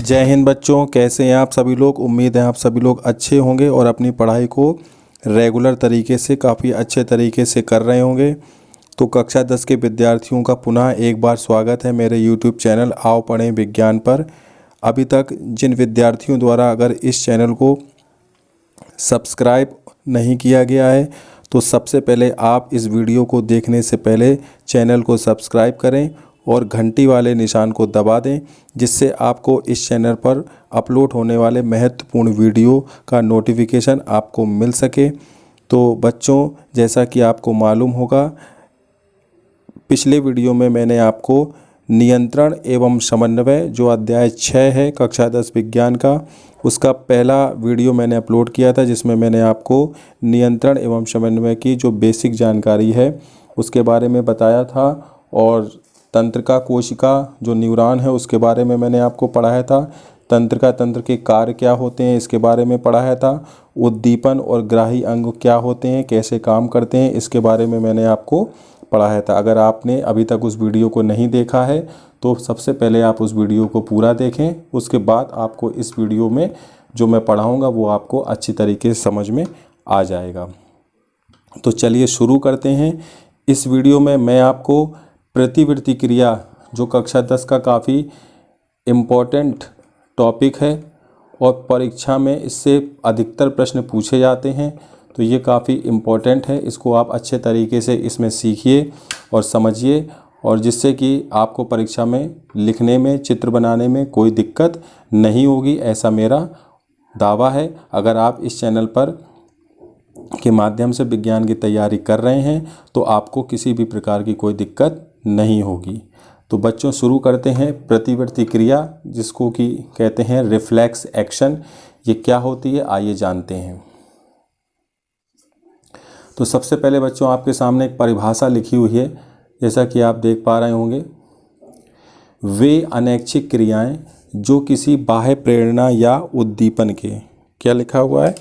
जय हिंद बच्चों, कैसे हैं आप सभी लोग। उम्मीद है आप सभी लोग अच्छे होंगे और अपनी पढ़ाई को रेगुलर तरीके से काफ़ी अच्छे तरीके से कर रहे होंगे। तो कक्षा 10 के विद्यार्थियों का पुनः एक बार स्वागत है मेरे YouTube चैनल आओ पढ़ें विज्ञान पर। अभी तक जिन विद्यार्थियों द्वारा अगर इस चैनल को सब्सक्राइब नहीं किया गया है तो सबसे पहले आप इस वीडियो को देखने से पहले चैनल को सब्सक्राइब करें और घंटी वाले निशान को दबा दें, जिससे आपको इस चैनल पर अपलोड होने वाले महत्वपूर्ण वीडियो का नोटिफिकेशन आपको मिल सके। तो बच्चों, जैसा कि आपको मालूम होगा, पिछले वीडियो में मैंने आपको नियंत्रण एवं समन्वय जो अध्याय 6 है कक्षा 10 विज्ञान का, उसका पहला वीडियो मैंने अपलोड किया था, जिसमें मैंने आपको नियंत्रण एवं समन्वय की जो बेसिक जानकारी है उसके बारे में बताया था, और तंत्रिका कोशिका जो न्यूरॉन है उसके बारे में मैंने आपको पढ़ाया था। तंत्रिका तंत्र के कार्य क्या होते हैं इसके बारे में पढ़ाया था। उद्दीपन और ग्राही अंग क्या होते हैं, कैसे काम करते हैं, इसके बारे में मैंने आपको पढ़ाया था। अगर आपने अभी तक उस वीडियो को नहीं देखा है तो सबसे पहले आप उस वीडियो को पूरा देखें, उसके बाद आपको इस वीडियो में जो मैं पढ़ाऊँगा वो आपको अच्छी तरीके से समझ में आ जाएगा। तो चलिए शुरू करते हैं। इस वीडियो में मैं आपको प्रतिवर्ती क्रिया जो कक्षा 10 का काफ़ी इम्पोर्टेंट टॉपिक है और परीक्षा में इससे अधिकतर प्रश्न पूछे जाते हैं, तो ये काफ़ी इम्पोर्टेंट है। इसको आप अच्छे तरीके से इसमें सीखिए और समझिए, और जिससे कि आपको परीक्षा में लिखने में, चित्र बनाने में कोई दिक्कत नहीं होगी, ऐसा मेरा दावा है। अगर आप इस चैनल पर के माध्यम से विज्ञान की तैयारी कर रहे हैं तो आपको किसी भी प्रकार की कोई दिक्कत नहीं होगी। तो बच्चों, शुरू करते हैं। प्रतिवर्ती क्रिया जिसको कि कहते हैं रिफ्लेक्स एक्शन, ये क्या होती है आइए जानते हैं। तो सबसे पहले बच्चों आपके सामने एक परिभाषा लिखी हुई है, जैसा कि आप देख पा रहे होंगे। वे अनैच्छिक क्रियाएं जो किसी बाह्य प्रेरणा या उद्दीपन के, क्या लिखा हुआ है,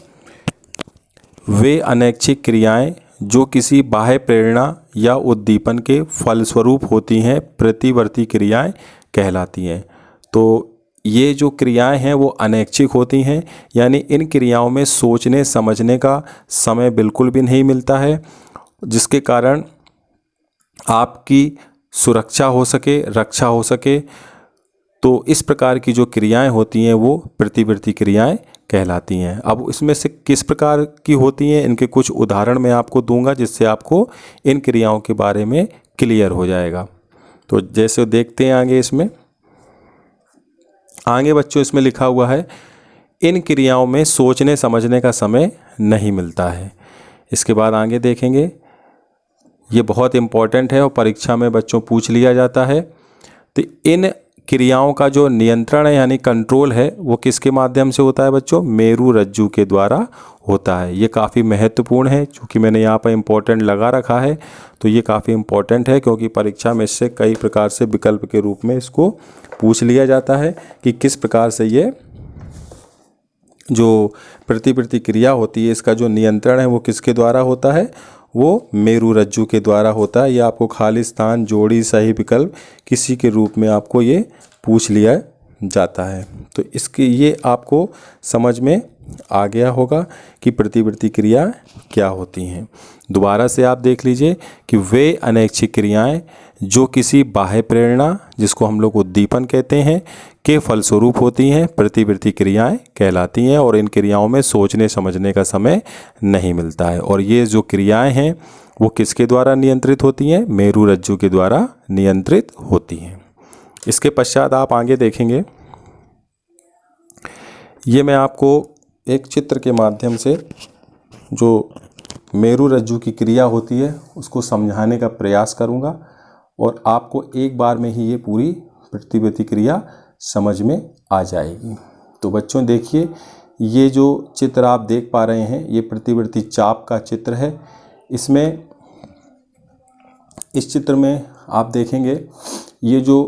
वे अनैच्छिक क्रियाएं जो किसी बाह्य प्रेरणा या उद्दीपन के फलस्वरूप होती हैं प्रतिवर्ती क्रियाएं कहलाती हैं। तो ये जो क्रियाएं हैं वो अनैच्छिक होती हैं, यानी इन क्रियाओं में सोचने समझने का समय बिल्कुल भी नहीं मिलता है, जिसके कारण आपकी सुरक्षा हो सके, रक्षा हो सके। तो इस प्रकार की जो क्रियाएं होती हैं वो प्रतिवर्ती क्रियाएं कहलाती हैं। अब इसमें से किस प्रकार की होती हैं, इनके कुछ उदाहरण मैं आपको दूंगा, जिससे आपको इन क्रियाओं के बारे में क्लियर हो जाएगा। तो जैसे देखते हैं आगे बच्चों इसमें लिखा हुआ है, इन क्रियाओं में सोचने समझने का समय नहीं मिलता है। इसके बाद आगे देखेंगे, ये बहुत इम्पोर्टेंट है और परीक्षा में बच्चों पूछ लिया जाता है। तो इन क्रियाओं का जो नियंत्रण है यानी कंट्रोल है वो किसके माध्यम से होता है बच्चों, मेरु रज्जु के द्वारा होता है। ये काफ़ी महत्वपूर्ण है, क्योंकि मैंने यहाँ पर इम्पोर्टेंट लगा रखा है, तो ये काफ़ी इम्पोर्टेंट है, क्योंकि परीक्षा में इससे कई प्रकार से विकल्प के रूप में इसको पूछ लिया जाता है कि किस प्रकार से ये जो प्रतिवर्ती क्रिया होती है इसका जो नियंत्रण है वो किसके द्वारा होता है, वो मेरु रज्जु के द्वारा होता है। ये आपको खाली स्थान, जोड़ी, सही विकल्प किसी के रूप में आपको ये पूछ लिया जाता है। तो इसके ये आपको समझ में आ गया होगा कि प्रतिवर्ती क्रिया क्या होती हैं। दोबारा से आप देख लीजिए कि वे अनैच्छिक क्रियाएं जो किसी बाह्य प्रेरणा, जिसको हम लोग उद्दीपन कहते हैं, के फलस्वरूप होती हैं प्रतिवर्ती क्रियाएं कहलाती हैं, और इन क्रियाओं में सोचने समझने का समय नहीं मिलता है। और ये जो क्रियाएं हैं वो किसके द्वारा नियंत्रित होती हैं, मेरु रज्जु के द्वारा नियंत्रित होती हैं। इसके पश्चात आप आगे देखेंगे, ये मैं आपको एक चित्र के माध्यम से जो मेरु रज्जु की क्रिया होती है उसको समझाने का प्रयास करूंगा, और आपको एक बार में ही ये पूरी प्रतिवर्ती क्रिया समझ में आ जाएगी। तो बच्चों देखिए, ये जो चित्र आप देख पा रहे हैं ये प्रतिवर्ती चाप का चित्र है। इस चित्र में आप देखेंगे ये जो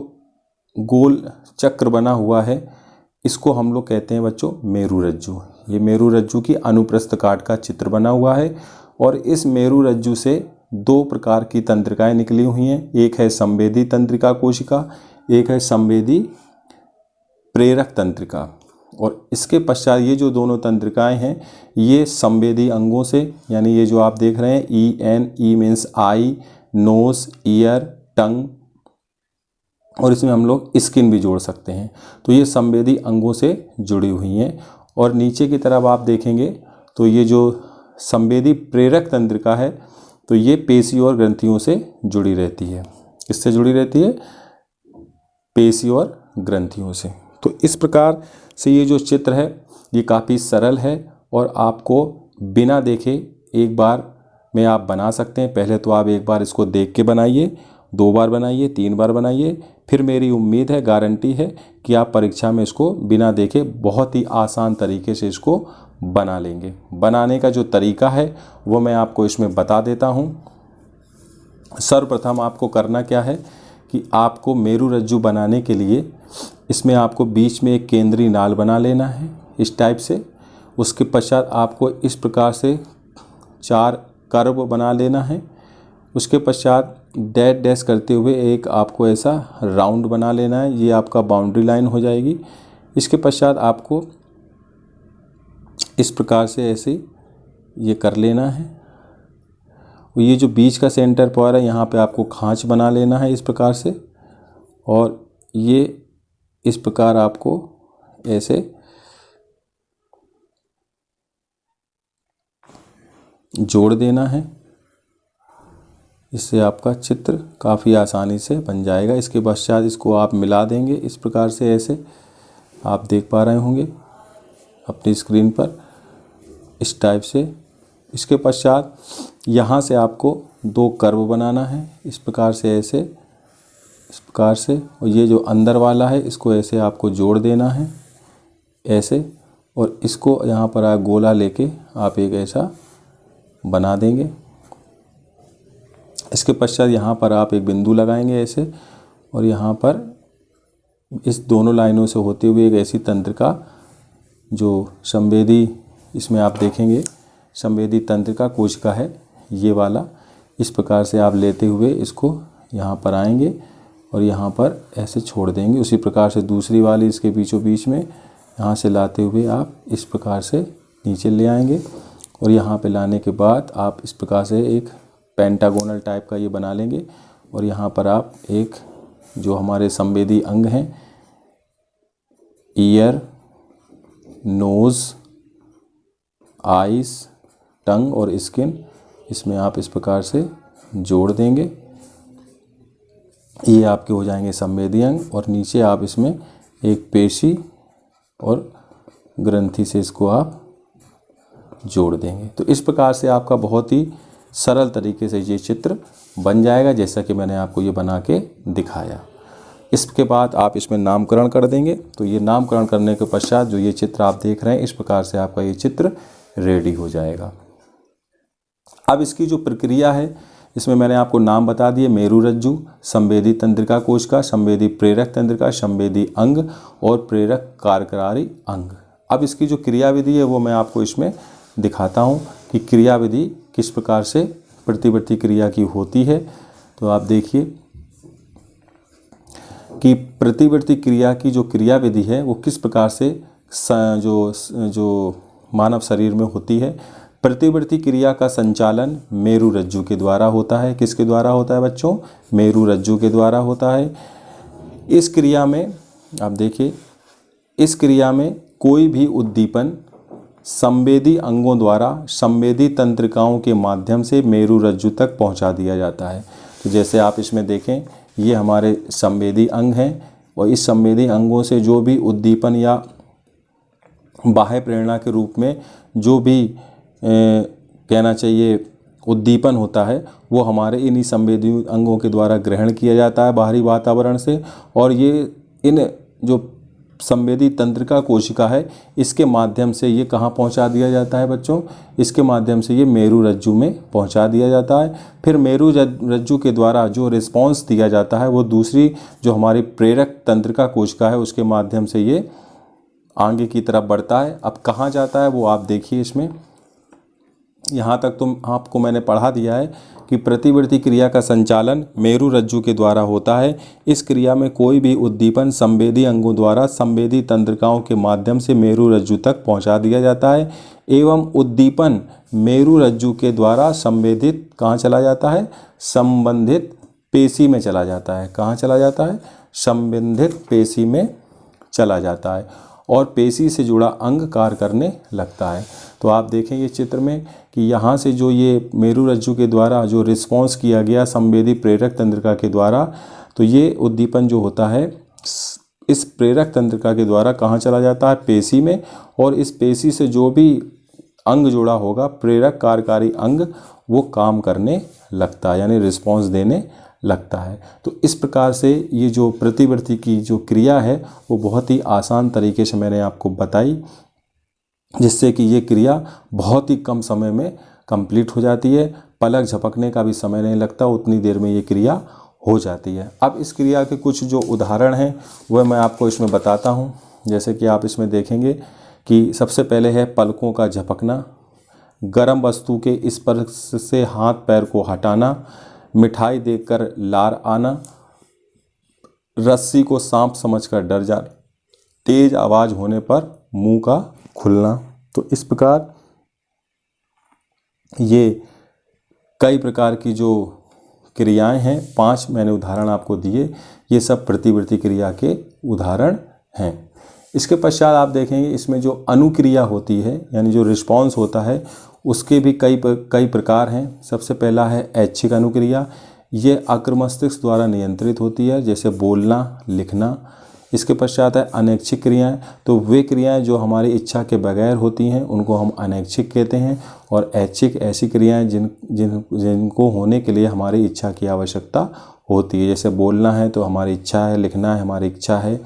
गोल चक्र बना हुआ है इसको हम लोग कहते हैं बच्चों मेरु रज्जु। ये मेरु रज्जु की अनुप्रस्थ काट का चित्र बना हुआ है, और इस मेरु रज्जु से दो प्रकार की तंत्रिकाएं निकली हुई हैं। एक है संवेदी तंत्रिका कोशिका, एक है संवेदी प्रेरक तंत्रिका, और इसके पश्चात ये जो दोनों तंत्रिकाएं हैं ये संवेदी अंगों से, यानी ये जो आप देख रहे हैं E means eye, nose, ear, tongue, और इसमें हम लोग स्किन भी जोड़ सकते हैं। तो ये संवेदी अंगों से जुड़ी हुई हैं। और नीचे की तरफ आप देखेंगे तो ये जो संवेदी प्रेरक तंत्रिका है तो ये पेशी और ग्रंथियों से जुड़ी रहती है। किससे जुड़ी रहती है? पेशी और ग्रंथियों से। तो इस प्रकार से ये जो चित्र है ये काफ़ी सरल है और आपको बिना देखे एक बार में आप बना सकते हैं। पहले तो आप एक बार इसको देख के बनाइए, 2 बार बनाइए, 3 बार बनाइए, फिर मेरी उम्मीद है, गारंटी है कि आप परीक्षा में इसको बिना देखे बहुत ही आसान तरीके से इसको बना लेंगे। बनाने का जो तरीका है वो मैं आपको इसमें बता देता हूँ। सर्वप्रथम आपको करना क्या है कि आपको मेरू रज्जु बनाने के लिए इसमें आपको बीच में एक केंद्रीय नाल बना लेना है इस टाइप से। उसके पश्चात आपको इस प्रकार से 4 कर्व बना लेना है। उसके पश्चात डैश डैश करते हुए एक आपको ऐसा राउंड बना लेना है, ये आपका बाउंड्री लाइन हो जाएगी। इसके पश्चात आपको इस प्रकार से ऐसे ये कर लेना है। ये जो बीच का सेंटर पॉइंट है यहाँ पे आपको खांच बना लेना है इस प्रकार से, और ये इस प्रकार आपको ऐसे जोड़ देना है। इससे आपका चित्र काफ़ी आसानी से बन जाएगा। इसके पश्चात इसको आप मिला देंगे इस प्रकार से, ऐसे आप देख पा रहे होंगे अपनी स्क्रीन पर इस टाइप से। इसके पश्चात यहाँ से आपको 2 कर्व बनाना है इस प्रकार से, ऐसे इस प्रकार से, और ये जो अंदर वाला है इसको ऐसे आपको जोड़ देना है ऐसे, और इसको यहाँ पर आप गोला लेके आप एक ऐसा बना देंगे। इसके पश्चात यहाँ पर आप एक बिंदु लगाएंगे ऐसे, और यहाँ पर इस दोनों लाइनों से होते हुए एक ऐसी तंत्रिका जो संवेदी, इसमें आप देखेंगे संवेदी तंत्रिका कोशिका है ये वाला, इस प्रकार से आप लेते हुए इसको यहाँ पर आएंगे और यहाँ पर ऐसे छोड़ देंगे। उसी प्रकार से दूसरी वाली इसके बीचों बीच में यहाँ से लाते हुए आप इस प्रकार से नीचे ले आएंगे, और यहाँ पे लाने के बाद आप इस प्रकार से एक पेंटागोनल टाइप का ये बना लेंगे। और यहाँ पर आप एक जो हमारे संवेदी अंग हैं ईयर, नोज़, आइस, टंग और स्किन, इसमें आप इस प्रकार से जोड़ देंगे। ये आपके हो जाएंगे संवेदी अंग, और नीचे आप इसमें एक पेशी और ग्रंथि से इसको आप जोड़ देंगे। तो इस प्रकार से आपका बहुत ही सरल तरीके से ये चित्र बन जाएगा, जैसा कि मैंने आपको ये बना के दिखाया। इसके बाद आप इसमें नामकरण कर देंगे। तो ये नामकरण करने के पश्चात जो ये चित्र आप देख रहे हैं इस प्रकार से आपका ये चित्र रेडी हो जाएगा। अब इसकी जो प्रक्रिया है इसमें मैंने आपको नाम बता दिए, मेरू रज्जु, संवेदी तंत्रिका कोशिका, संवेदी प्रेरक तंत्रिका, संवेदी अंग और प्रेरक कार्यकारी अंग। अब इसकी जो क्रियाविधि है वो मैं आपको इसमें दिखाता हूँ कि क्रियाविधि किस प्रकार से प्रतिवर्ती क्रिया की होती है। तो आप देखिए कि प्रतिवर्ती क्रिया की जो क्रियाविधि है वो किस प्रकार से जो मानव शरीर में होती है। प्रतिवर्ती क्रिया का संचालन मेरू रज्जु के द्वारा होता है। किसके द्वारा होता है बच्चों? मेरू रज्जु के द्वारा होता है। इस क्रिया में आप देखिए, इस क्रिया में कोई भी उद्दीपन संवेदी अंगों द्वारा संवेदी तंत्रिकाओं के माध्यम से मेरू रज्जु तक पहुंचा दिया जाता है। तो जैसे आप इसमें देखें, ये हमारे संवेदी अंग हैं और इस संवेदी अंगों से जो भी उद्दीपन या बाह्य प्रेरणा के रूप में जो भी कहना चाहिए उद्दीपन होता है वो हमारे इन्हीं संवेदी अंगों के द्वारा ग्रहण किया जाता है बाहरी वातावरण से। और ये इन जो संवेदी तंत्रिका कोशिका है इसके माध्यम से ये कहाँ पहुँचा दिया जाता है बच्चों? इसके माध्यम से ये मेरू रज्जु में पहुँचा दिया जाता है। फिर मेरू रज्जु के द्वारा जो रिस्पॉन्स दिया जाता है वो दूसरी जो हमारी प्रेरक तंत्रिका कोशिका है उसके माध्यम से ये आगे की तरफ बढ़ता है। अब कहाँ जाता है वो आप देखिए। इसमें यहाँ तक तो आपको मैंने पढ़ा दिया है कि प्रतिवर्ती क्रिया का संचालन मेरु रज्जु के द्वारा होता है। इस क्रिया में कोई भी उद्दीपन संवेदी अंगों द्वारा संवेदी तंत्रिकाओं के माध्यम से मेरु रज्जु तक पहुंचा दिया जाता है एवं उद्दीपन मेरु रज्जु के द्वारा संवेदित कहाँ चला जाता है, संबंधित पेशी में चला जाता है। कहाँ चला जाता है, संबंधित पेशी में चला जाता है और पेशी से जुड़ा अंग कार्य करने लगता है। तो आप देखेंगे चित्र में कि यहाँ से जो ये मेरु रज्जु के द्वारा जो रिस्पॉन्स किया गया संवेदी प्रेरक तंत्रिका के द्वारा, तो ये उद्दीपन जो होता है इस प्रेरक तंत्रिका के द्वारा कहाँ चला जाता है, पेशी में, और इस पेशी से जो भी अंग जुड़ा होगा प्रेरक कार्यकारी अंग वो काम करने लगता है, यानी रिस्पॉन्स देने लगता है। तो इस प्रकार से ये जो प्रतिवर्ती की जो क्रिया है वो बहुत ही आसान तरीके से मैंने आपको बताई, जिससे कि ये क्रिया बहुत ही कम समय में कंप्लीट हो जाती है। पलक झपकने का भी समय नहीं लगता, उतनी देर में ये क्रिया हो जाती है। अब इस क्रिया के कुछ जो उदाहरण हैं वह मैं आपको इसमें बताता हूँ। जैसे कि आप इसमें देखेंगे कि सबसे पहले है पलकों का झपकना, गर्म वस्तु के स्पर्श से हाथ पैर को हटाना, मिठाई देखकर लार आना, रस्सी को सांप समझकर डर जाना, तेज आवाज़ होने पर मुंह का खुलना। तो इस प्रकार ये कई प्रकार की जो क्रियाएं हैं, 5 मैंने उदाहरण आपको दिए, ये सब प्रतिवर्ती क्रिया के उदाहरण हैं। इसके पश्चात आप देखेंगे इसमें जो अनुक्रिया होती है, यानी जो रिस्पॉन्स होता है, उसके भी कई प्रकार हैं। सबसे पहला है ऐच्छिक अनुक्रिया। ये अग्र मस्तिष्क द्वारा नियंत्रित होती है, जैसे बोलना, लिखना। इसके पश्चात है अनैच्छिक क्रियाएं। तो वे क्रियाएं जो हमारी इच्छा के बगैर होती हैं उनको हम अनैच्छिक कहते हैं, और ऐच्छिक ऐसी क्रियाएं जिनको होने के लिए हमारी इच्छा की आवश्यकता होती है। जैसे बोलना है तो हमारी इच्छा है, लिखना है हमारी इच्छा है।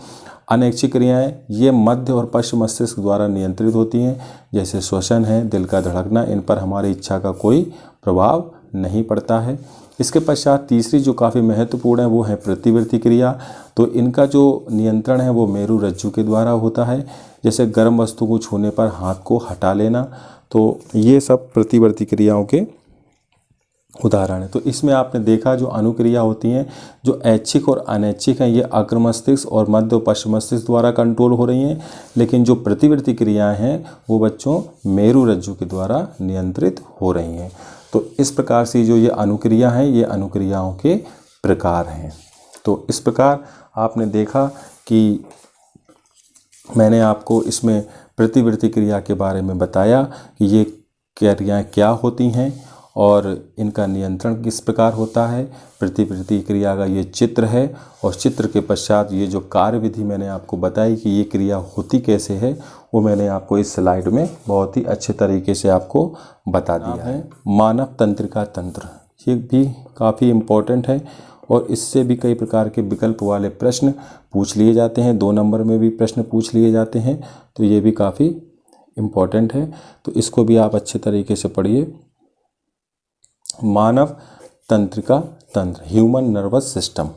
अनैच्छिक क्रियाएं ये मध्य और पश्चिम मस्तिष्क द्वारा नियंत्रित होती हैं, जैसे श्वसन है, दिल का धड़कना, इन पर हमारी इच्छा का कोई प्रभाव नहीं पड़ता है। इसके पश्चात तीसरी जो काफ़ी महत्वपूर्ण है वो है प्रतिवर्ती क्रिया। तो इनका जो नियंत्रण है वो मेरु रज्जु के द्वारा होता है, जैसे गर्म वस्तु को छूने पर हाथ को हटा लेना। तो ये सब प्रतिवर्ती क्रियाओं के उदाहरण है। तो इसमें आपने देखा जो अनुक्रिया होती हैं, जो ऐच्छिक और अनैच्छिक हैं, ये अग्र मस्तिष्क और मध्य और पश्चिम मस्तिष्क द्वारा कंट्रोल हो रही हैं, लेकिन जो प्रतिवर्ती क्रियाएं हैं वो बच्चों मेरु रज्जु के द्वारा नियंत्रित हो रही हैं। तो इस प्रकार से जो ये अनुक्रिया हैं ये अनुक्रियाओं के प्रकार हैं। तो इस प्रकार आपने देखा कि मैंने आपको इसमें प्रतिवर्ती क्रिया के बारे में बताया कि ये क्रियाएं क्या होती हैं और इनका नियंत्रण किस प्रकार होता है। प्रतिवर्ती क्रिया का ये चित्र है, और चित्र के पश्चात ये जो कार्य विधि मैंने आपको बताई कि ये क्रिया होती कैसे है, वो मैंने आपको इस स्लाइड में बहुत ही अच्छे तरीके से आपको बता दिया है। मानव तंत्रिका तंत्र, ये भी काफ़ी इम्पोर्टेंट है और इससे भी कई प्रकार के विकल्प वाले प्रश्न पूछ लिए जाते हैं। 2 नंबर में भी प्रश्न पूछ लिए जाते हैं, तो ये भी काफ़ी इम्पोर्टेंट है। तो इसको भी आप अच्छे तरीके से पढ़िए। मानव तंत्रिका तंत्र, ह्यूमन नर्वस सिस्टम।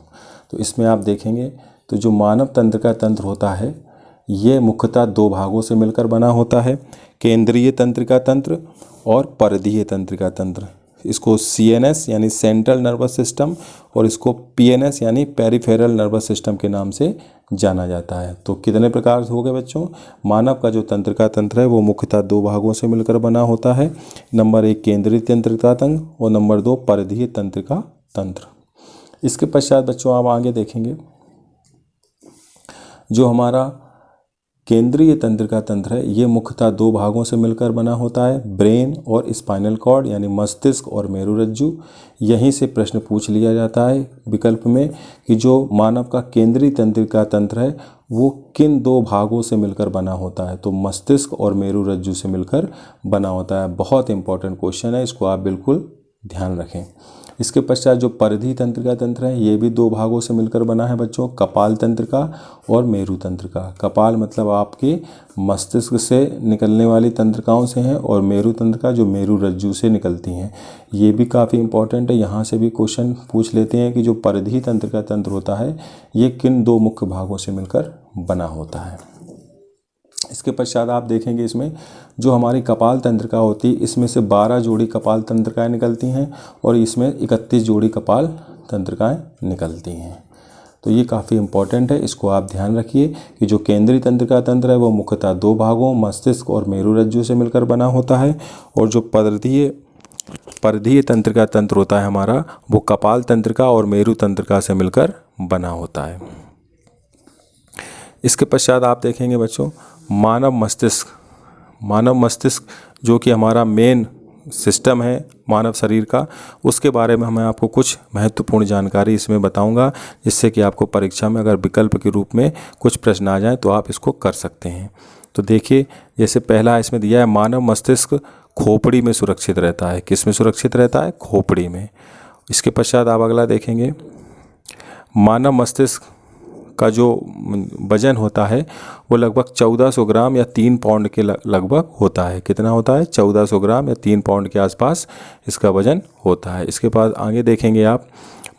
तो इसमें आप देखेंगे तो जो मानव तंत्रिका तंत्र होता है ये मुख्यतः 2 भागों से मिलकर बना होता है, केंद्रीय तंत्रिका तंत्र और परिधीय तंत्रिका तंत्र। इसको CNS यानी सेंट्रल नर्वस सिस्टम और इसको PNS यानी पेरिफेरल नर्वस सिस्टम के नाम से जाना जाता है। तो कितने प्रकार हो गए बच्चों? मानव का जो तंत्रिका तंत्र है वो मुख्यतः 2 भागों से मिलकर बना होता है। नंबर 1 केंद्रीय तंत्रिका तंत्र और नंबर 2 परिधीय तंत्रिका तंत्र। इसके पश्चात बच्चों आप आगे देखेंगे जो हमारा केंद्रीय तंत्रिका तंत्र है ये मुख्यतः 2 भागों से मिलकर बना होता है, ब्रेन और स्पाइनल कॉर्ड यानी मस्तिष्क और मेरु रज्जु। यहीं से प्रश्न पूछ लिया जाता है विकल्प में कि जो मानव का केंद्रीय तंत्रिका तंत्र है वो किन 2 भागों से मिलकर बना होता है। तो मस्तिष्क और मेरु रज्जु से मिलकर बना होता है। बहुत इंपॉर्टेंट क्वेश्चन है, इसको आप बिल्कुल ध्यान रखें। इसके पश्चात जो परिधीय तंत्रिका तंत्र है ये भी 2 भागों से मिलकर बना है बच्चों, कपाल तंत्रिका और मेरु तंत्रिका। कपाल मतलब आपके मस्तिष्क से निकलने वाली तंत्रिकाओं से हैं और मेरु तंत्रिका जो मेरु रज्जु से निकलती हैं। ये भी काफ़ी इंपॉर्टेंट है, यहाँ से भी क्वेश्चन पूछ लेते हैं कि जो परिधीय तंत्रिका तंत्र होता है ये किन 2 मुख्य भागों से मिलकर बना होता है। इसके पश्चात आप देखेंगे इसमें जो हमारी कपाल तंत्रिका होती है, इसमें से 12 जोड़ी कपाल तंत्रिकाएँ निकलती हैं और इसमें 31 जोड़ी कपाल तंत्रिकाएँ निकलती हैं। तो ये काफ़ी इम्पॉर्टेंट है, इसको आप ध्यान रखिए कि जो केंद्रीय तंत्रिका तंत्र है वो मुख्यतः 2 भागों मस्तिष्क और मेरुरज्जु से मिलकर बना होता है, और जो परिधीय तंत्रिका तंत्र होता है हमारा, वो कपाल तंत्रिका और मेरु तंत्रिका से मिलकर बना होता है। इसके पश्चात आप देखेंगे बच्चों मानव मस्तिष्क जो कि हमारा मेन सिस्टम है मानव शरीर का, उसके बारे में मैं आपको कुछ महत्वपूर्ण जानकारी इसमें बताऊंगा, जिससे कि आपको परीक्षा में अगर विकल्प के रूप में कुछ प्रश्न आ जाए तो आप इसको कर सकते हैं। तो देखिए, जैसे पहला इसमें दिया है, मानव मस्तिष्क खोपड़ी में सुरक्षित रहता है। किस में सुरक्षित रहता है? खोपड़ी में। इसके पश्चात आप अगला देखेंगे, मानव मस्तिष्क का जो वजन होता है वो लगभग 1400 ग्राम या 3 पाउंड के लगभग होता है। कितना होता है? 1400 ग्राम या 3 पाउंड के आसपास इसका वजन होता है। इसके बाद आगे देखेंगे आप,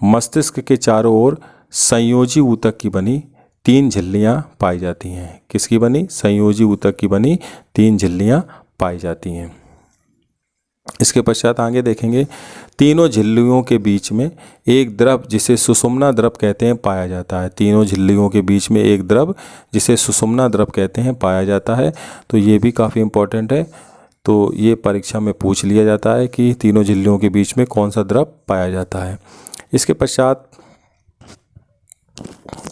मस्तिष्क के चारों ओर संयोजी ऊतक की बनी 3 झिल्लियाँ पाई जाती हैं। किसकी बनी? संयोजी ऊतक की बनी 3 झिल्लियाँ पाई जाती हैं। इसके पश्चात आगे देखेंगे, तीनों झिल्लियों के बीच में एक द्रव जिसे सुषुम्ना द्रव कहते हैं पाया जाता है। तीनों झिल्लियों के बीच में एक द्रव जिसे सुषुम्ना द्रव कहते हैं पाया जाता है। तो ये भी काफ़ी इम्पोर्टेंट है। तो ये परीक्षा में पूछ लिया जाता है कि तीनों झिल्लियों के बीच में कौन सा द्रव पाया जाता है। इसके पश्चात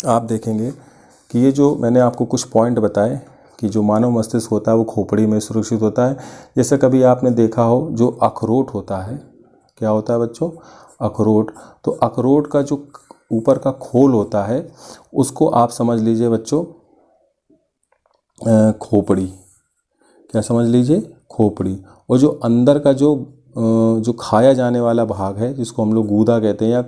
आप देखेंगे कि ये जो मैंने आपको कुछ पॉइंट बताए कि जो मानव मस्तिष्क होता है वो खोपड़ी में सुरक्षित होता है। जैसे कभी आपने देखा हो जो अखरोट होता है, क्या होता है बच्चों? अखरोट। तो अखरोट का जो ऊपर का खोल होता है उसको आप समझ लीजिए बच्चों खोपड़ी। क्या समझ लीजिए? खोपड़ी। और जो अंदर का जो खाया जाने वाला भाग है, जिसको हम लोग गूदा कहते हैं, या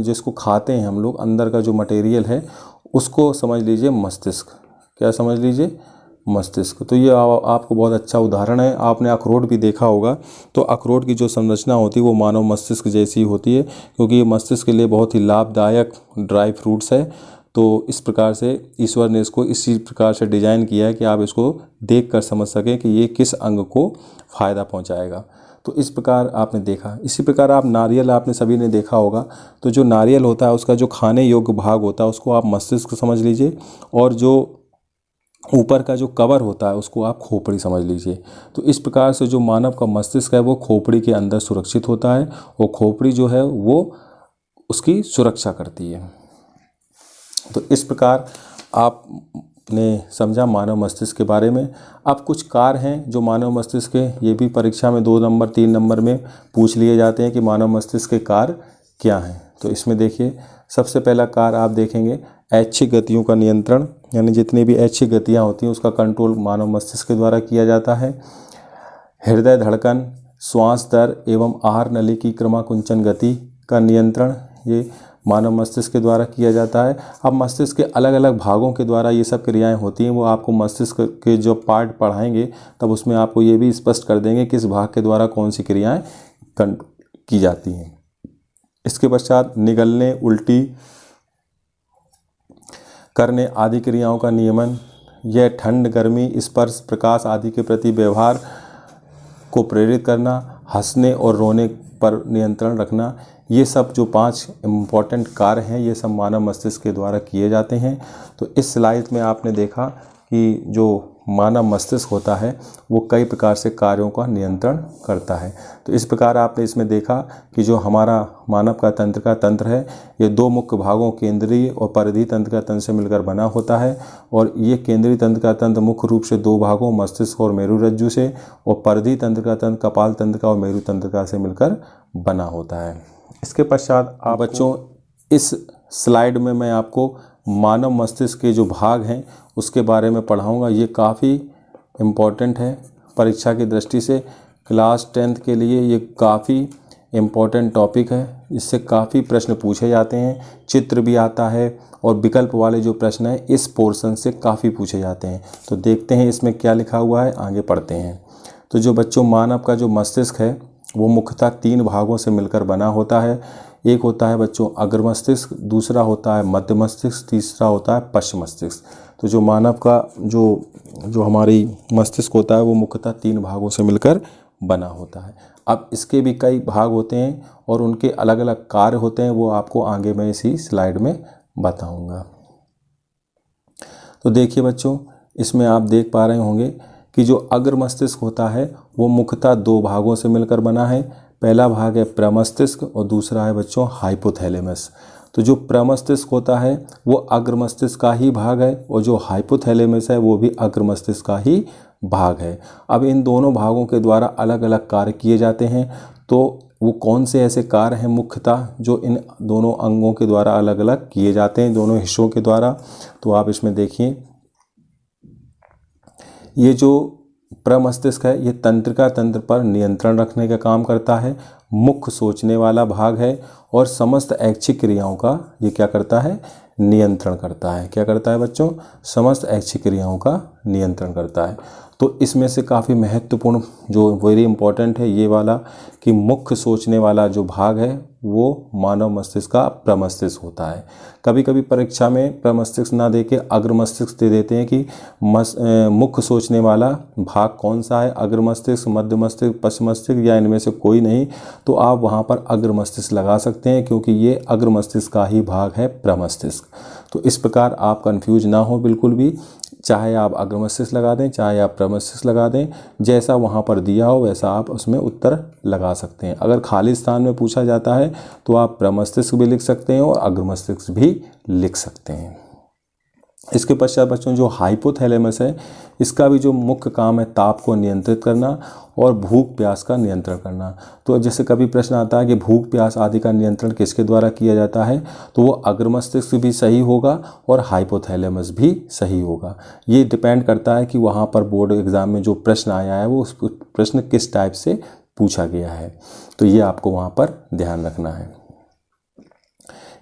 जिसको खाते हैं हम लोग, अंदर का जो मटेरियल है उसको समझ लीजिए मस्तिष्क। क्या समझ लीजिए? मस्तिष्क। तो ये आपको बहुत अच्छा उदाहरण है। आपने अखरोट भी देखा होगा, तो अखरोट की जो संरचना होती है वो मानव मस्तिष्क जैसी होती है, क्योंकि ये मस्तिष्क के लिए बहुत ही लाभदायक ड्राई फ्रूट्स है। तो इस प्रकार से ईश्वर ने इसको इसी प्रकार से डिजाइन किया है कि आप इसको देख कर समझ सकें कि ये किस अंग को फ़ायदा पहुँचाएगा। तो इस प्रकार आपने देखा। इसी प्रकार आप नारियल आपने सभी ने देखा होगा, तो जो नारियल होता है उसका जो खाने योग्य भाग होता है उसको आप मस्तिष्क समझ लीजिए, और जो ऊपर का जो कवर होता है उसको आप खोपड़ी समझ लीजिए। तो इस प्रकार से जो मानव का मस्तिष्क है वो खोपड़ी के अंदर सुरक्षित होता है, और खोपड़ी जो है वो उसकी सुरक्षा करती है। तो इस प्रकार आपने समझा मानव मस्तिष्क के बारे में। अब कुछ कार्य हैं जो मानव मस्तिष्क के, ये भी परीक्षा में 2 नंबर 3 नंबर में पूछ लिए जाते हैं कि मानव मस्तिष्क के कार्य क्या हैं। तो इसमें देखिए, सबसे पहला कार्य आप देखेंगे ऐच्छिक गतियों का नियंत्रण, यानी जितनी भी ऐच्छिक गतियाँ होती हैं उसका कंट्रोल मानव मस्तिष्क के द्वारा किया जाता है। हृदय धड़कन, श्वास दर एवं आहार नली की क्रमाकुंचन गति का नियंत्रण ये मानव मस्तिष्क के द्वारा किया जाता है। अब मस्तिष्क के अलग अलग भागों के द्वारा ये सब क्रियाएं होती हैं, वो आपको मस्तिष्क के जो पार्ट पढ़ाएंगे तब उसमें आपको ये भी स्पष्ट कर देंगे किस भाग के द्वारा कौन सी क्रियाएँ की जाती हैं। इसके पश्चात निगलने, उल्टी करने आदि क्रियाओं का नियमन, यह ठंड, गर्मी, स्पर्श, प्रकाश आदि के प्रति व्यवहार को प्रेरित करना, हंसने और रोने पर नियंत्रण रखना, ये सब जो 5 इम्पॉर्टेंट कार्य हैं ये सब मानव मस्तिष्क के द्वारा किए जाते हैं। तो इस स्लाइड में आपने देखा कि जो मानव मस्तिष्क होता है वो कई प्रकार से कार्यों का नियंत्रण करता है। तो इस प्रकार आपने इसमें देखा कि जो हमारा मानव का तंत्र है ये 2 मुख्य भागों केंद्रीय और परिधीय तंत्र का तंत्र से मिलकर बना होता है, और ये केंद्रीय तंत्र का तंत्र मुख्य रूप से 2 भागों मस्तिष्क और मेरुरज्जु से, और परिधीय तंत्र का तंत्र कपाल तंत्र का और मेरु तंत्र का से मिलकर बना होता है। इसके पश्चात आप बच्चों इस स्लाइड में मैं आपको मानव मस्तिष्क के जो भाग हैं उसके बारे में पढ़ाऊंगा। ये काफ़ी इम्पॉर्टेंट है परीक्षा की दृष्टि से। क्लास 10th के लिए ये काफ़ी इम्पॉर्टेंट टॉपिक है, इससे काफ़ी प्रश्न पूछे जाते हैं, चित्र भी आता है, और विकल्प वाले जो प्रश्न हैं इस पोर्शन से काफ़ी पूछे जाते हैं। तो देखते हैं इसमें क्या लिखा हुआ है, आगे पढ़ते हैं। तो जो बच्चों मानव का जो मस्तिष्क है वो मुख्यतः 3 भागों से मिलकर बना होता है। एक होता है बच्चों अग्र मस्तिष्क, दूसरा होता है मध्य मस्तिष्क, तीसरा होता है पश्च मस्तिष्क। तो जो मानव का जो हमारी मस्तिष्क होता है वो मुख्यतः 3 भागों से मिलकर बना होता है। अब इसके भी कई भाग होते हैं और उनके अलग अलग कार्य होते हैं, वो आपको आगे मैं इसी स्लाइड में बताऊंगा। तो देखिए बच्चों, इसमें आप देख पा रहे होंगे कि जो अग्र मस्तिष्क होता है वो मुख्यतः 2 भागों से मिलकर बना है। पहला भाग है प्रमस्तिष्क और दूसरा है बच्चों हाइपोथैलेमस। तो जो प्रमस्तिष्क होता है वो अग्र मस्तिष्क का ही भाग है और जो हाइपोथैलेमस है वो भी अग्र मस्तिष्क का ही भाग है। अब इन दोनों भागों के द्वारा अलग अलग कार्य किए जाते हैं। तो वो कौन से ऐसे कार्य हैं मुख्यतः जो इन दोनों अंगों के द्वारा अलग अलग किए जाते हैं, दोनों हिस्सों के द्वारा? तो आप इसमें देखिए, ये जो प्रमस्तिष्क है ये तंत्रिका तंत्र पर नियंत्रण रखने का काम करता है, मुख्य सोचने वाला भाग है और समस्त ऐच्छिक क्रियाओं का ये क्या करता है, नियंत्रण करता है। क्या करता है बच्चों? समस्त ऐच्छिक क्रियाओं का नियंत्रण करता है। तो इसमें से काफ़ी महत्वपूर्ण जो वेरी इंपॉर्टेंट है ये वाला कि मुख्य सोचने वाला जो भाग है वो मानव मस्तिष्क का प्रमस्तिष्क होता है। कभी कभी परीक्षा में प्रमस्तिष्क ना देके अग्र मस्तिष्क दे देते हैं कि मुख्य सोचने वाला भाग कौन सा है, अग्र मस्तिष्क, मध्य मस्तिष्क, पश्च मस्तिष्क या इनमें से कोई नहीं। तो आप वहाँ पर अग्र मस्तिष्क लगा सकते हैं क्योंकि ये अग्र मस्तिष्क का ही भाग है प्रमस्तिष्क। तो इस प्रकार आप कंफ्यूज ना हो बिल्कुल भी, चाहे आप अग्र मस्तिष्क लगा दें चाहे आप प्रमस्तिष्क लगा दें, जैसा वहाँ पर दिया हो वैसा आप उसमें उत्तर लगा सकते हैं। अगर खाली स्थान में पूछा जाता है तो आप प्रमस्तिष्क भी लिख सकते हैं और अग्र मस्तिष्क भी लिख सकते हैं। इसके पश्चात बच्चों जो हाइपोथैलेमस है इसका भी जो मुख्य काम है ताप को नियंत्रित करना और भूख प्यास का नियंत्रण करना। तो जैसे कभी प्रश्न आता है कि भूख प्यास आदि का नियंत्रण किसके द्वारा किया जाता है, तो वो अग्र मस्तिष्क भी सही होगा और हाइपोथैलेमस भी सही होगा। ये डिपेंड करता है कि वहाँ पर बोर्ड एग्जाम में जो प्रश्न आया है वो उस प्रश्न किस टाइप से पूछा गया है। तो ये आपको वहाँ पर ध्यान रखना है।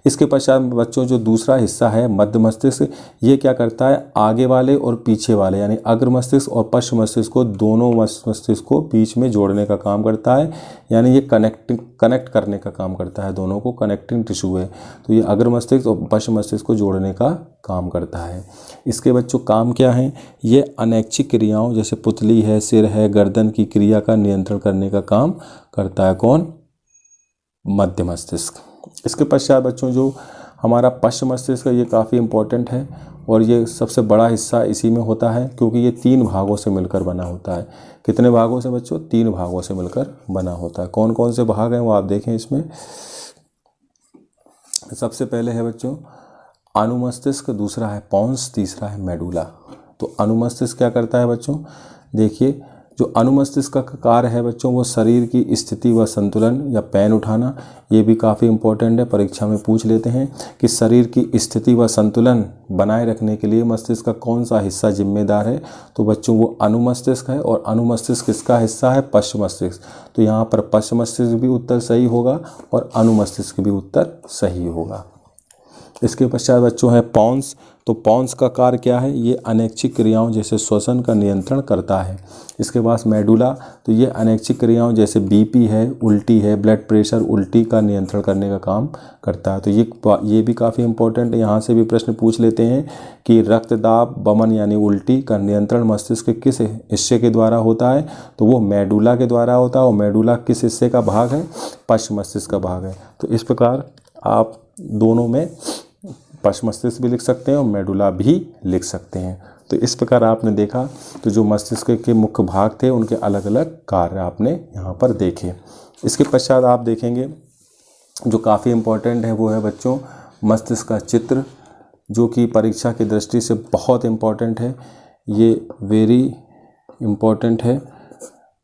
इसके पश्चात बच्चों जो दूसरा हिस्सा है मध्य मस्तिष्क, ये क्या करता है, आगे वाले और पीछे वाले यानी अग्र मस्तिष्क और पश्च मस्तिष्क को, दोनों मस्तिष्क को बीच में जोड़ने का काम करता है। यानी ये कनेक्ट करने का काम करता है, दोनों को कनेक्टिंग टिश्यू है। तो ये अग्र मस्तिष्क और पश्च मस्तिष्क को जोड़ने का काम करता है। इसके बच्चों काम क्या है, ये अनैच्छिक क्रियाओं जैसे पुतली है, सिर है, गर्दन की क्रिया का नियंत्रण करने का काम करता है। कौन? मध्य मस्तिष्क। इसके पश्चात बच्चों जो हमारा पश्च मस्तिष्क है ये काफ़ी इम्पोर्टेंट है और ये सबसे बड़ा हिस्सा इसी में होता है क्योंकि ये 3 भागों से मिलकर बना होता है। कितने भागों से बच्चों? 3 भागों से मिलकर बना होता है। कौन कौन से भाग हैं वो आप देखें इसमें। सबसे पहले है बच्चों अनुमस्तिष्क, दूसरा है पोन्स, तीसरा है मेडुला। तो अनुमस्तिष्क क्या करता है बच्चों? देखिए, जो अनुमस्तिष्क का कार्य है बच्चों वो शरीर की स्थिति व संतुलन या पैन उठाना, ये भी काफ़ी इम्पोर्टेंट है, परीक्षा में पूछ लेते हैं कि शरीर की स्थिति व संतुलन बनाए रखने के लिए मस्तिष्क का कौन सा हिस्सा जिम्मेदार है। तो बच्चों वो अनुमस्तिष्क है और अनुमस्तिष्क किसका हिस्सा है? पश्च मस्तिष्क। तो यहाँ पर पश्च मस्तिष्क भी उत्तर सही होगा और अनुमस्तिष्क भी उत्तर सही होगा। इसके पश्चात बच्चों है पोन्स। तो पोन्स का कार्य क्या है? ये अनैच्छिक क्रियाओं जैसे श्वसन का नियंत्रण करता है। इसके बाद मेडुला, तो ये अनैच्छिक क्रियाओं जैसे बीपी है, उल्टी है, ब्लड प्रेशर, उल्टी का नियंत्रण करने का काम करता है। तो ये भी काफ़ी इंपॉर्टेंट है, यहाँ से भी प्रश्न पूछ लेते हैं कि रक्तदाब, बमन यानी उल्टी का नियंत्रण मस्तिष्क के किस हिस्से के द्वारा होता है? तो वो मेडुला के द्वारा होता है। और मेडुला किस हिस्से का भाग है? पश्च मस्तिष्क का भाग है। तो इस प्रकार आप दोनों में पश्च मस्तिष्क भी लिख सकते हैं और मेडुला भी लिख सकते हैं। तो इस प्रकार आपने देखा तो जो मस्तिष्क के मुख्य भाग थे उनके अलग अलग कार्य आपने यहाँ पर देखे। इसके पश्चात आप देखेंगे जो काफ़ी इम्पोर्टेंट है वो है बच्चों मस्तिष्क का चित्र, जो कि परीक्षा की दृष्टि से बहुत इम्पोर्टेंट है। ये वेरी इम्पोर्टेंट है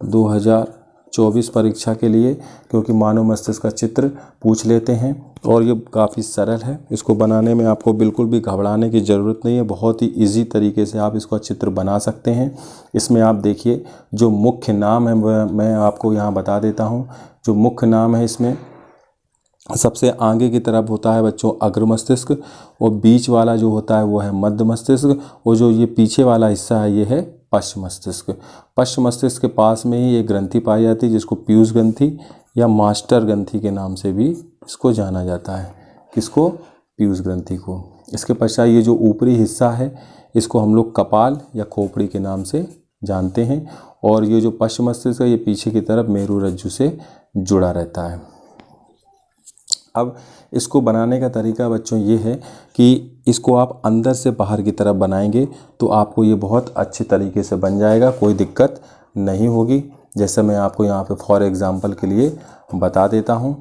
2024 परीक्षा के लिए, क्योंकि मानव मस्तिष्क का चित्र पूछ लेते हैं और ये काफ़ी सरल है। इसको बनाने में आपको बिल्कुल भी घबराने की ज़रूरत नहीं है, बहुत ही इजी तरीके से आप इसका चित्र बना सकते हैं। इसमें आप देखिए जो मुख्य नाम है मैं आपको यहाँ बता देता हूँ। जो मुख्य नाम है इसमें सबसे आगे की तरफ होता है बच्चों अग्र मस्तिष्क और बीच वाला जो होता है वो है मध्य मस्तिष्क और जो ये पीछे वाला हिस्सा है ये है पश्च मस्तिष्क। पश्च मस्तिष्क के पास में ही एक ग्रंथि पाई जाती है जिसको पीयूष ग्रंथि या मास्टर ग्रंथि के नाम से भी इसको जाना जाता है। किसको? पीयूष ग्रंथि को। इसके पश्चात ये जो ऊपरी हिस्सा है इसको हम लोग कपाल या खोपड़ी के नाम से जानते हैं, और ये जो पश्च मस्तिष्क है ये पीछे की तरफ मेरु रज्जु से जुड़ा रहता है। अब इसको बनाने का तरीका बच्चों ये है कि इसको आप अंदर से बाहर की तरफ बनाएंगे तो आपको ये बहुत अच्छे तरीके से बन जाएगा, कोई दिक्कत नहीं होगी। जैसे मैं आपको यहाँ पे फॉर एग्जांपल के लिए बता देता हूँ।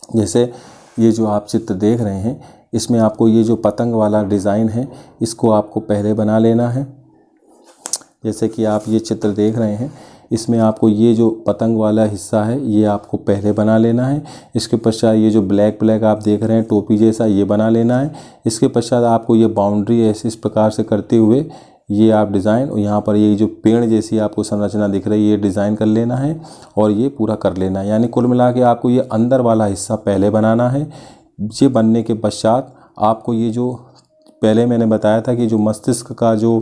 जैसे ये जो आप चित्र देख रहे हैं इसमें आपको ये जो पतंग वाला डिज़ाइन है इसको आपको पहले बना लेना है। जैसे कि आप ये चित्र देख रहे हैं इसमें आपको ये जो पतंग वाला हिस्सा है ये आपको पहले बना लेना है। इसके पश्चात ये जो ब्लैक ब्लैक आप देख रहे हैं टोपी जैसा ये बना लेना है। इसके पश्चात आपको ये बाउंड्री ऐसे इस प्रकार से करते हुए ये आप डिज़ाइन, और यहाँ पर ये जो पेड़ जैसी आपको संरचना दिख रही है ये डिज़ाइन कर लेना है और ये पूरा कर लेना है। यानी कुल मिला के आपको ये अंदर वाला हिस्सा पहले बनाना है। ये बनने के पश्चात आपको ये जो पहले मैंने बताया था कि जो मस्तिष्क का जो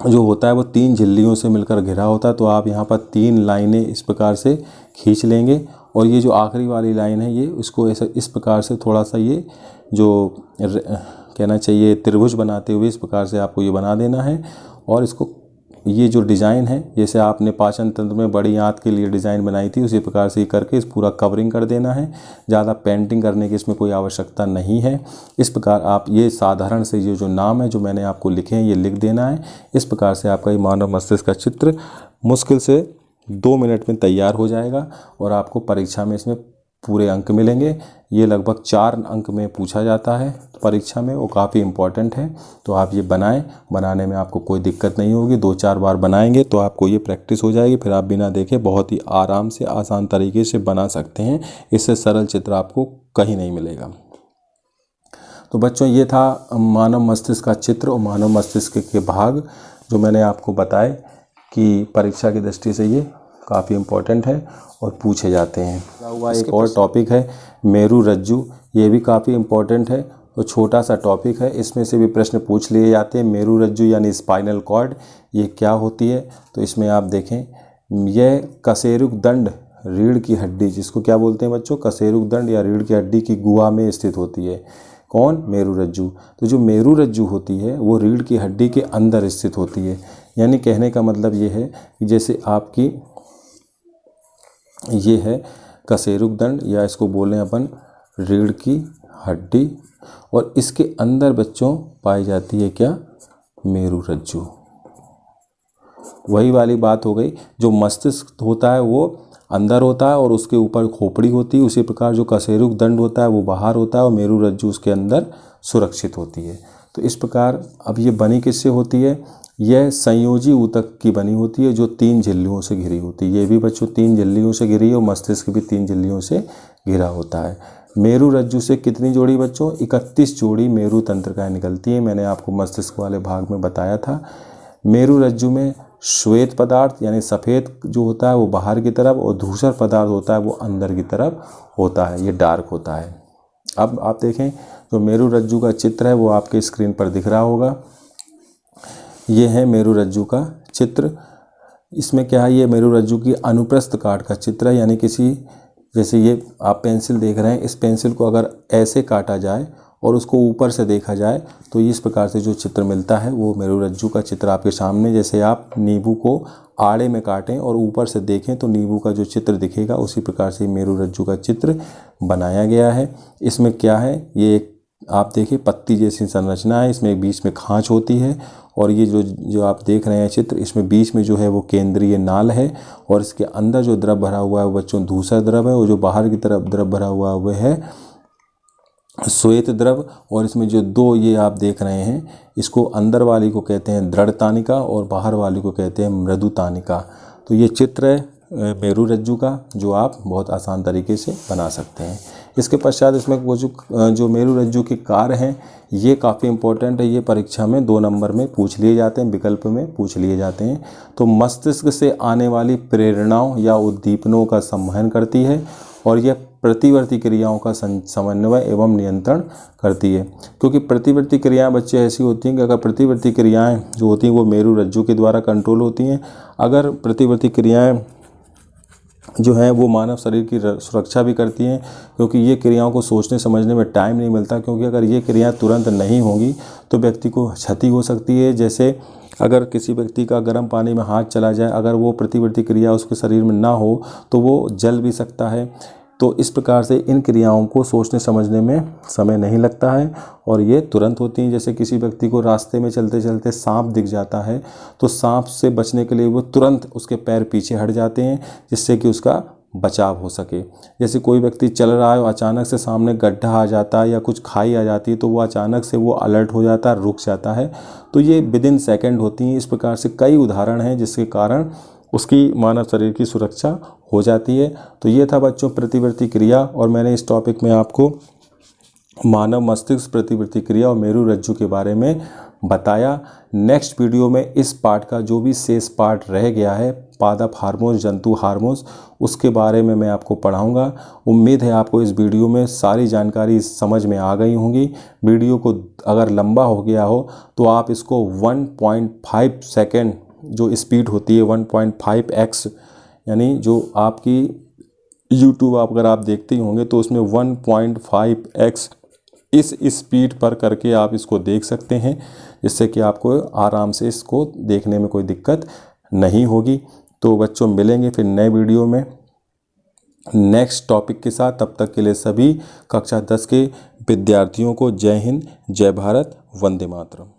होता है वो 3 झिल्लियों से मिलकर घिरा होता है, तो आप यहाँ पर 3 लाइनें इस प्रकार से खींच लेंगे और ये जो आखिरी वाली लाइन है ये इसको ऐसे इस प्रकार से थोड़ा सा ये जो कहना चाहिए त्रिभुज बनाते हुए इस प्रकार से आपको ये बना देना है। और इसको ये जो डिज़ाइन है जैसे आपने पाचन तंत्र में बड़ी आंत के लिए डिज़ाइन बनाई थी उसी प्रकार से करके इस पूरा कवरिंग कर देना है। ज़्यादा पेंटिंग करने की इसमें कोई आवश्यकता नहीं है। इस प्रकार आप ये साधारण से ये जो नाम है जो मैंने आपको लिखे हैं ये लिख देना है। इस प्रकार से आपका ये मानव मस्तिष्क का चित्र मुश्किल से 2 मिनट में तैयार हो जाएगा और आपको परीक्षा में इसमें पूरे अंक मिलेंगे। ये लगभग 4 अंक में पूछा जाता है परीक्षा में, वो काफ़ी इम्पॉर्टेंट है। तो आप ये बनाएं, बनाने में आपको कोई दिक्कत नहीं होगी। 2-4 बार बनाएंगे तो आपको ये प्रैक्टिस हो जाएगी, फिर आप बिना देखे बहुत ही आराम से आसान तरीके से बना सकते हैं। इससे सरल चित्र आपको कहीं नहीं मिलेगा। तो बच्चों ये था मानव मस्तिष्क का चित्र और मानव मस्तिष्क के भाग जो मैंने आपको बताए कि परीक्षा की दृष्टि से ये काफ़ी इम्पोर्टेंट है और पूछे जाते हैं। हुआ एक और टॉपिक है मेरु रज्जु, ये भी काफ़ी इम्पोर्टेंट है और छोटा सा टॉपिक है। इसमें से भी प्रश्न पूछ लिए जाते हैं। मेरु रज्जु यानी स्पाइनल कॉर्ड ये क्या होती है, तो इसमें आप देखें यह कशेरुक दंड रीढ़ की हड्डी, जिसको क्या बोलते हैं बच्चों, कशेरुक दंड या रीढ़ की हड्डी की गुहा में स्थित होती है। कौन? मेरु रज्जु। तो जो मेरु रज्जु होती है वो रीढ़ की हड्डी के अंदर स्थित होती है। यानी कहने का मतलब ये है कि जैसे आपकी ये है कशेरुक दंड या इसको बोलें अपन रीढ़ की हड्डी, और इसके अंदर बच्चों पाई जाती है क्या? मेरु रज्जु। वही वाली बात हो गई, जो मस्तिष्क होता है वो अंदर होता है और उसके ऊपर खोपड़ी होती है। उसी प्रकार जो कशेरुक दंड होता है वो बाहर होता है और मेरु रज्जु उसके अंदर सुरक्षित होती है। तो इस प्रकार अब ये बनी किससे होती है? यह संयोजी ऊतक की बनी होती है जो 3 झिल्लियों से घिरी होती है। ये भी बच्चों 3 झिल्लियों से घिरी है और मस्तिष्क भी 3 झिल्लियों से घिरा होता है। मेरु रज्जु से कितनी जोड़ी बच्चों? 31 जोड़ी मेरु तंत्रिकाएं निकलती हैं। मैंने आपको मस्तिष्क वाले भाग में बताया था। मेरु रज्जु में श्वेत पदार्थ यानी सफ़ेद जो होता है वो बाहर की तरफ और धूसर पदार्थ होता है वो अंदर की तरफ होता है, ये डार्क होता है। अब आप देखें जो मेरु रज्जु का चित्र है वो आपके स्क्रीन पर दिख रहा होगा। ये है मेरु रज्जु का चित्र। इसमें क्या है, ये मेरु रज्जु की अनुप्रस्थ काट का चित्र है। यानी किसी जैसे ये आप पेंसिल देख रहे हैं, इस पेंसिल को अगर ऐसे काटा जाए और उसको ऊपर से देखा जाए तो इस प्रकार से जो चित्र मिलता है वो मेरु रज्जु का चित्र आपके सामने। जैसे आप नींबू को आड़े में काटें और ऊपर से देखें तो नींबू का जो चित्र दिखेगा उसी प्रकार से मेरु रज्जु का चित्र बनाया गया है। इसमें क्या है, ये एक आप देखिए पत्ती जैसी संरचना है। इसमें बीच में खांच होती है और ये जो आप देख रहे हैं चित्र, इसमें बीच में जो है वो केंद्रीय नाल है और इसके अंदर जो द्रव भरा हुआ है वो बच्चों धूसर द्रव है और जो बाहर की तरफ द्रव भरा हुआ है वो है श्वेत द्रव। और इसमें जो 2 ये आप देख रहे हैं, इसको अंदर वाली को कहते हैं दृढ़ तानिका और बाहर वाली को कहते हैं मृदु तानिका। तो ये चित्र है मेरु रज्जु का जो आप बहुत आसान तरीके से बना सकते हैं। इसके पश्चात इसमें वो जो मेरु रज्जु के कार्य हैं ये काफ़ी इंपॉर्टेंट है। ये परीक्षा में 2 नंबर में पूछ लिए जाते हैं, विकल्प में पूछ लिए जाते हैं। तो मस्तिष्क से आने वाली प्रेरणाओं या उद्दीपनों का संवहन करती है और यह प्रतिवर्ती क्रियाओं का समन्वय एवं नियंत्रण करती है। क्योंकि प्रतिवर्ती क्रियाएं बच्चे ऐसी होती हैं कि अगर प्रतिवर्ती क्रियाएं जो होती हैं वो मेरु रज्जु के द्वारा कंट्रोल होती हैं। अगर प्रतिवर्ती क्रियाएं जो है वो मानव शरीर की सुरक्षा भी करती हैं, क्योंकि ये क्रियाओं को सोचने समझने में टाइम नहीं मिलता, क्योंकि अगर ये क्रियाएं तुरंत नहीं होंगी तो व्यक्ति को क्षति हो सकती है। जैसे अगर किसी व्यक्ति का गर्म पानी में हाथ चला जाए, अगर वो प्रतिवर्ती क्रिया उसके शरीर में ना हो तो वो जल भी सकता है। तो इस प्रकार से इन क्रियाओं को सोचने समझने में समय नहीं लगता है और ये तुरंत होती हैं। जैसे किसी व्यक्ति को रास्ते में चलते चलते सांप दिख जाता है तो सांप से बचने के लिए वो तुरंत उसके पैर पीछे हट जाते हैं, जिससे कि उसका बचाव हो सके। जैसे कोई व्यक्ति चल रहा है और अचानक से सामने गड्ढा आ जाता है या कुछ खाई आ जाती है तो वो अचानक से वो अलर्ट हो जाता है, रुक जाता है। तो ये विदिन सेकंड होती हैं। इस प्रकार से कई उदाहरण हैं जिसके कारण उसकी मानव शरीर की सुरक्षा हो जाती है। तो ये था बच्चों प्रतिवर्ती क्रिया, और मैंने इस टॉपिक में आपको मानव मस्तिष्क, प्रतिवर्ती क्रिया और मेरु रज्जु के बारे में बताया। नेक्स्ट वीडियो में इस पार्ट का जो भी शेष पार्ट रह गया है, पादप हार्मोन्स, जंतु हार्मोन्स, उसके बारे में मैं आपको पढ़ाऊंगा। उम्मीद है आपको इस वीडियो में सारी जानकारी समझ में आ गई होंगी। वीडियो को अगर लंबा हो गया हो तो आप इसको 1.5 सेकेंड जो स्पीड होती है 1.5x, यानी जो आपकी यूट्यूब अगर आप देखते ही होंगे तो उसमें 1.5x इस स्पीड पर करके आप इसको देख सकते हैं, जिससे कि आपको आराम से इसको देखने में कोई दिक्कत नहीं होगी। तो बच्चों मिलेंगे फिर नए वीडियो में नेक्स्ट टॉपिक के साथ। तब तक के लिए सभी कक्षा 10 के विद्यार्थियों को जय हिंद, जय भारत, वंदे मातरम।